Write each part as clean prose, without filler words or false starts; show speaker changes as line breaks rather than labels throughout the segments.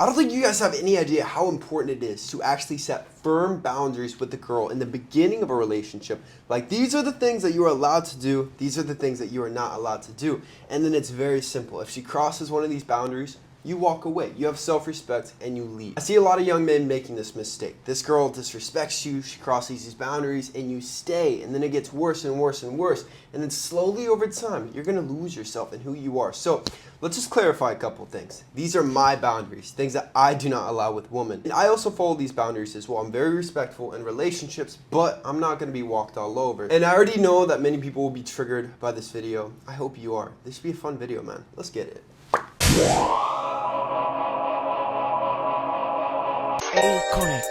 I don't think you guys have any idea how important it is to actually set firm boundaries with the girl in the beginning of a relationship. Like, these are the things that you are allowed to do, these are the things that you are not allowed to do. And then it's very simple. If she crosses one of these boundaries, you walk away. You have self-respect and you leave. I see a lot of young men making this mistake. This girl disrespects you, she crosses these boundaries, and you stay, and then it gets worse and worse and worse. And then slowly over time, you're gonna lose yourself and who you are. So let's just clarify a couple things. These are my boundaries, things that I do not allow with women. And I also follow these boundaries as well. I'm very respectful in relationships, but I'm not gonna be walked all over. And I already know that many people will be triggered by this video. I hope you are. This should be a fun video, man. Let's get it.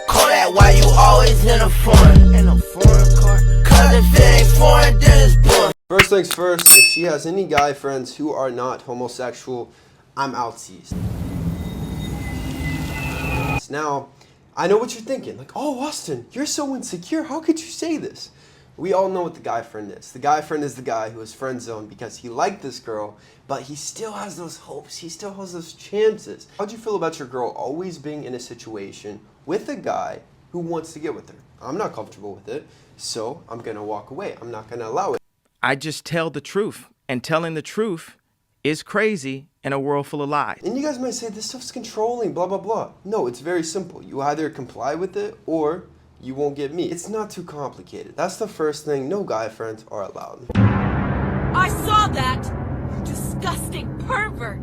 Call that why you always in a foreign car. Cause if it ain't foreign, then it's boring.
First things first, if she has any guy friends who are not homosexual, I'm outsies. Now, I know what you're thinking. Like, oh, Austin, you're so insecure. How could you say this? We all know what the guy friend is. The guy friend is the guy who is friend zoned because he liked this girl, but he still has those hopes. He still has those chances. How'd you feel about your girl always being in a situation with a guy who wants to get with her? I'm not comfortable with it, so I'm gonna walk away. I'm not gonna allow it.
I just tell the truth, and telling the truth is crazy in a world full of lies.
And you guys might say, this stuff's controlling, blah, blah, blah. No, it's very simple. You either comply with it or you won't get me. It's not too complicated. That's the first thing. No guy friends are allowed.
I saw that! Disgusting pervert!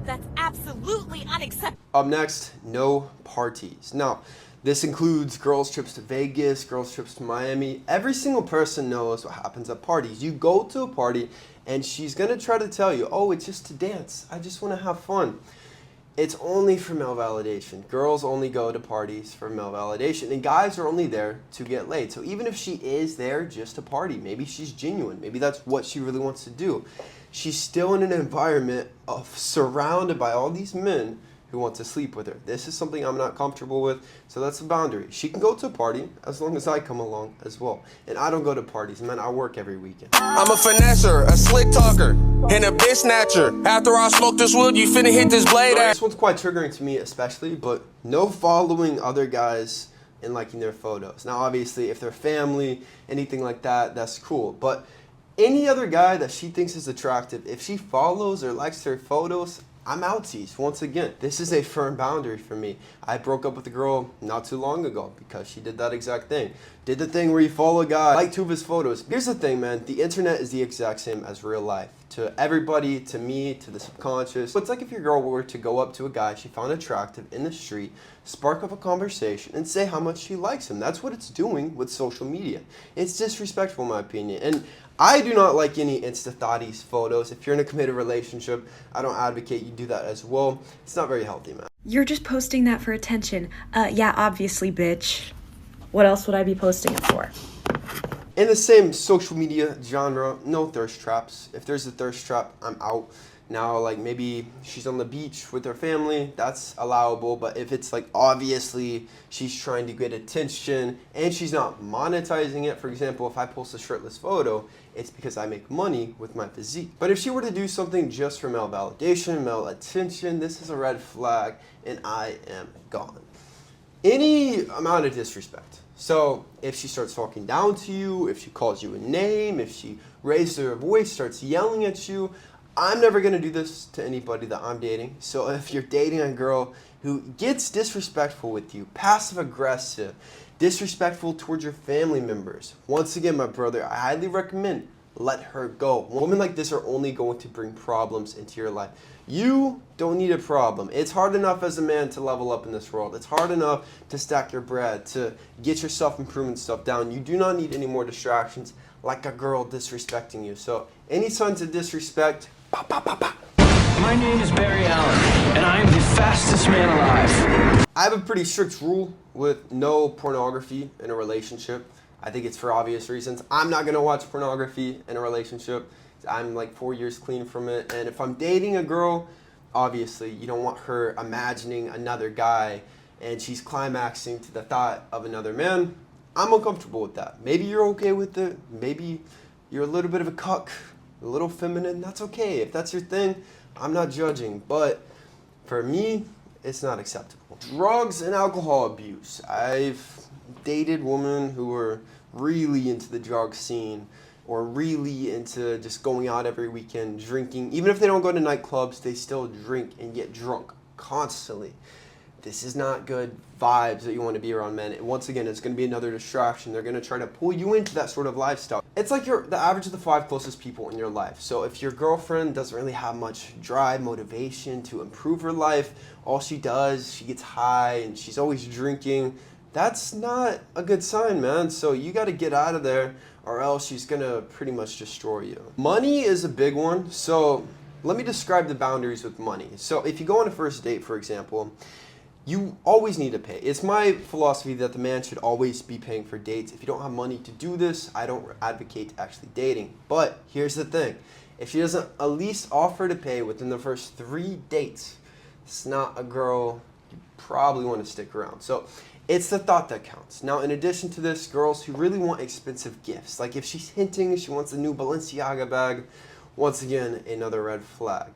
That's absolutely unacceptable.
Up next, no parties. Now, this includes girls' trips to Vegas, girls' trips to Miami. Every single person knows what happens at parties. You go to a party and she's gonna try to tell you, oh, it's just to dance. I just wanna have fun. It's only for male validation. Girls only go to parties for male validation, and guys are only there to get laid. So even if she is there just to party, maybe she's genuine, maybe that's what she really wants to do, she's still in an environment of surrounded by all these men who want to sleep with her. This is something I'm not comfortable with, so that's a boundary. She can go to a party as long as I come along as well. And I don't go to parties, man, I work every weekend.
I'm a finesser, a slick talker, and a bitch snatcher. After I smoke this wood, you finna hit this blade.
This one's quite triggering to me especially, but no following other guys and liking their photos. Now obviously if they're family, anything like that, that's cool. But any other guy that she thinks is attractive, if she follows or likes their photos, I'm outsies. Once again, this is a firm boundary for me. I broke up with a girl not too long ago because she did that exact thing. Did the thing where you follow a guy, like 2 of his photos. Here's the thing, man. The internet is the exact same as real life. To everybody, to me, to the subconscious. It's like if your girl were to go up to a guy she found attractive in the street, spark up a conversation, and say how much she likes him. That's what it's doing with social media. It's disrespectful in my opinion. And I do not like any Insta-thotties photos. If you're in a committed relationship, I don't advocate you do that as well. It's not very healthy, man.
You're just posting that for attention. Yeah, obviously, bitch. What else would I be posting it for?
In the same social media genre, no thirst traps. If there's a thirst trap, I'm out. Now, like maybe she's on the beach with her family, that's allowable. But if it's like obviously she's trying to get attention and she's not monetizing it, for example, if I post a shirtless photo, it's because I make money with my physique. But if she were to do something just for male validation, male attention, this is a red flag and I am gone. Any amount of disrespect. So if she starts talking down to you, if she calls you a name, if she raises her voice, starts yelling at you, I'm never going to do this to anybody that I'm dating. So if you're dating a girl who gets disrespectful with you, passive aggressive, disrespectful towards your family members, once again, my brother, I highly recommend let her go. Women like this are only going to bring problems into your life. You don't need a problem. It's hard enough as a man to level up in this world. It's hard enough to stack your bread, to get your self-improvement stuff down. You do not need any more distractions like a girl disrespecting you. So any signs of disrespect, bah, bah, bah, bah.
My name is Barry Allen, and I am the fastest man alive.
I have a pretty strict rule with no pornography in a relationship. I think it's for obvious reasons. I'm not gonna watch pornography in a relationship. I'm like 4 years clean from it. And if I'm dating a girl, obviously you don't want her imagining another guy and she's climaxing to the thought of another man. I'm uncomfortable with that. Maybe you're okay with it. Maybe you're a little bit of a cuck, a little feminine. That's okay. If that's your thing, I'm not judging. But for me, It's not acceptable. Drugs and alcohol abuse. I've dated women who were really into the drug scene or really into just going out every weekend, drinking. Even if they don't go to nightclubs, they still drink and get drunk constantly. This is not good vibes that you want to be around men. And once again, it's going to be another distraction. They're going to try to pull you into that sort of lifestyle. It's like you're the average of the 5 closest people in your life. So if your girlfriend doesn't really have much drive, motivation to improve her life, all she does, she gets high and she's always drinking, that's not a good sign, man. So you got to get out of there or else she's going to pretty much destroy you. Money is a big one. So let me describe the boundaries with money. So if you go on a first date, for example, you always need to pay. It's my philosophy that the man should always be paying for dates. If you don't have money to do this, I don't advocate actually dating. But here's the thing. If she doesn't at least offer to pay within the first 3 dates, it's not a girl you probably want to stick around. So it's the thought that counts. Now, in addition to this, girls who really want expensive gifts, like if she's hinting she wants a new Balenciaga bag, once again, another red flag.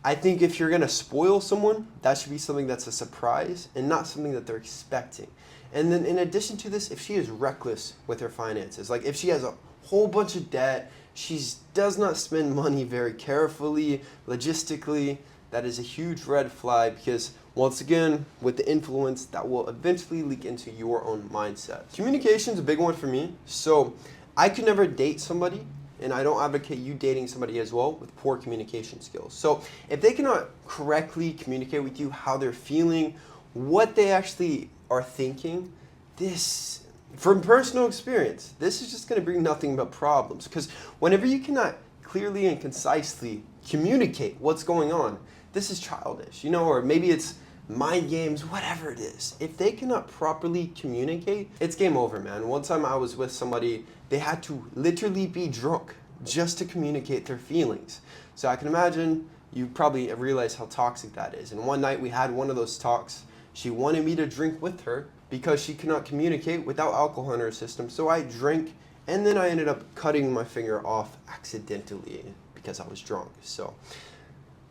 I think if you're going to spoil someone, that should be something that's a surprise and not something that they're expecting. And then in addition to this, if she is reckless with her finances, like if she has a whole bunch of debt, she does not spend money very carefully, logistically, that is a huge red flag because once again, with the influence, that will eventually leak into your own mindset. Communication is a big one for me. So I could never date somebody, and I don't advocate you dating somebody as well with poor communication skills. So if they cannot correctly communicate with you how they're feeling, what they actually are thinking, this, from personal experience, this is just going to bring nothing but problems. Because whenever you cannot clearly and concisely communicate what's going on, this is childish, you know, or maybe it's mind games, whatever it is. If they cannot properly communicate, it's game over, man. One time I was with somebody, they had to literally be drunk just to communicate their feelings. So I can imagine you probably realize how toxic that is. And one night we had one of those talks. She wanted me to drink with her because she could not communicate without alcohol in her system. So I drank, and then I ended up cutting my finger off accidentally because I was drunk. So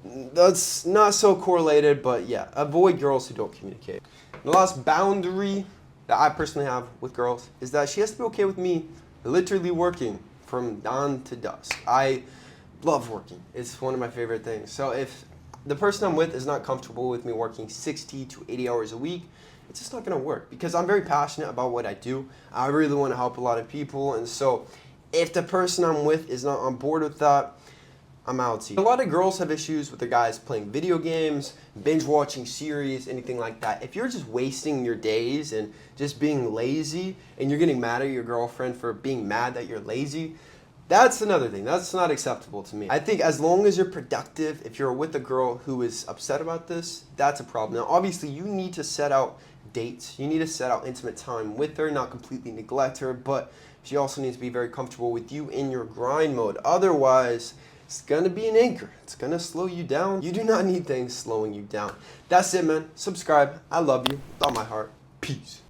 that's not so correlated, but yeah, avoid girls who don't communicate. The last boundary that I personally have with girls is that she has to be okay with me literally working from dawn to dusk. I love working. It's one of my favorite things. So if the person I'm with is not comfortable with me working 60 to 80 hours a week, it's just not going to work because I'm very passionate about what I do. I really want to help a lot of people. And so if the person I'm with is not on board with that, I'm out. A lot of girls have issues with the guys playing video games, binge watching series, anything like that. If you're just wasting your days and just being lazy and you're getting mad at your girlfriend for being mad that you're lazy, that's another thing. That's not acceptable to me. I think as long as you're productive, if you're with a girl who is upset about this, that's a problem. Now, obviously, you need to set out dates. You need to set out intimate time with her, not completely neglect her, but she also needs to be very comfortable with you in your grind mode. Otherwise, it's going to be an anchor. It's going to slow you down. You do not need things slowing you down. That's it, man. Subscribe. I love you with all my heart. Peace.